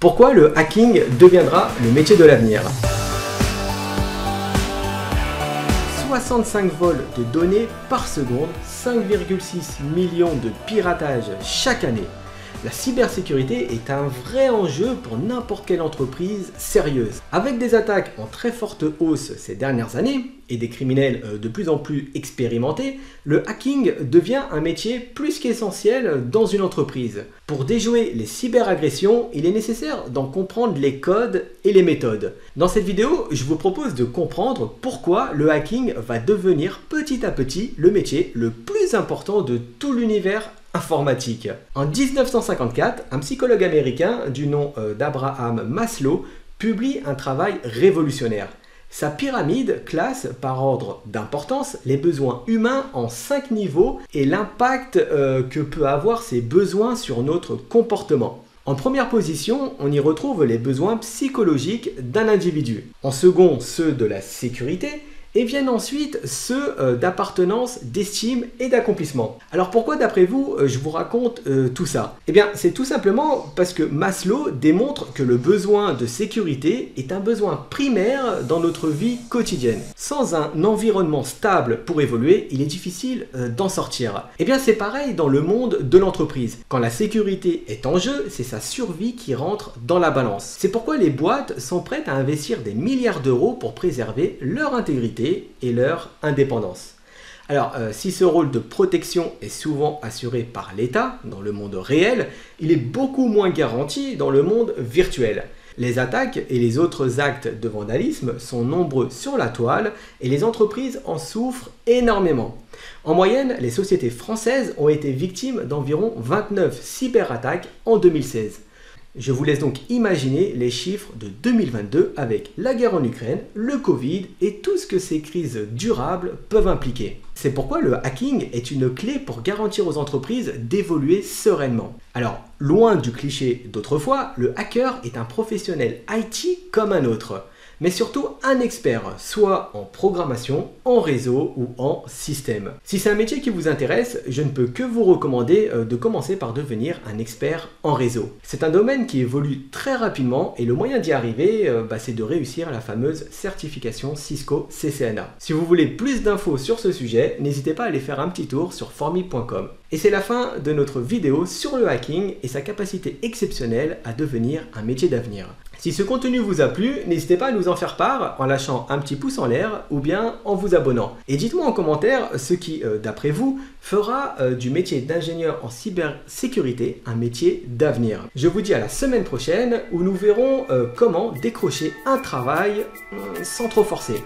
Pourquoi le hacking deviendra le métier de l'avenir? 65 vols de données par seconde, 5,6 millions de piratages chaque année. La cybersécurité est un vrai enjeu pour n'importe quelle entreprise sérieuse. Avec des attaques en très forte hausse ces dernières années et des criminels de plus en plus expérimentés, le hacking devient un métier plus qu'essentiel dans une entreprise. Pour déjouer les cyberagressions, il est nécessaire d'en comprendre les codes et les méthodes. Dans cette vidéo, je vous propose de comprendre pourquoi le hacking va devenir petit à petit le métier le plus important de tout l'univers informatique. En 1954, un psychologue américain du nom d'Abraham Maslow publie un travail révolutionnaire. Sa pyramide classe par ordre d'importance les besoins humains en 5 niveaux et l'impact que peut avoir ces besoins sur notre comportement. En première position, on y retrouve les besoins psychologiques d'un individu. En second, ceux de la sécurité. Et viennent ensuite ceux d'appartenance, d'estime et d'accomplissement. Alors pourquoi d'après vous je vous raconte tout ça? Eh bien c'est tout simplement parce que Maslow démontre que le besoin de sécurité est un besoin primaire dans notre vie quotidienne. Sans un environnement stable pour évoluer, il est difficile d'en sortir. Eh bien c'est pareil dans le monde de l'entreprise. Quand la sécurité est en jeu, c'est sa survie qui rentre dans la balance. C'est pourquoi les boîtes sont prêtes à investir des milliards d'euros pour préserver leur intégrité et leur indépendance. Alors, si ce rôle de protection est souvent assuré par l'État dans le monde réel, il est beaucoup moins garanti dans le monde virtuel. Les attaques et les autres actes de vandalisme sont nombreux sur la toile et les entreprises en souffrent énormément. En moyenne, les sociétés françaises ont été victimes d'environ 29 cyberattaques en 2016. Je vous laisse donc imaginer les chiffres de 2022 avec la guerre en Ukraine, le Covid et tout ce que ces crises durables peuvent impliquer. C'est pourquoi le hacking est une clé pour garantir aux entreprises d'évoluer sereinement. Alors, loin du cliché d'autrefois, le hacker est un professionnel IT comme un autre, mais surtout un expert, soit en programmation, en réseau ou en système. Si c'est un métier qui vous intéresse, je ne peux que vous recommander de commencer par devenir un expert en réseau. C'est un domaine qui évolue très rapidement et le moyen d'y arriver, c'est de réussir la fameuse certification Cisco CCNA. Si vous voulez plus d'infos sur ce sujet, n'hésitez pas à aller faire un petit tour sur formi.com. Et c'est la fin de notre vidéo sur le hacking et sa capacité exceptionnelle à devenir un métier d'avenir. Si ce contenu vous a plu, n'hésitez pas à nous en faire part en lâchant un petit pouce en l'air ou bien en vous abonnant. Et dites-moi en commentaire ce qui, d'après vous, fera du métier d'ingénieur en cybersécurité un métier d'avenir. Je vous dis à la semaine prochaine où nous verrons comment décrocher un travail sans trop forcer.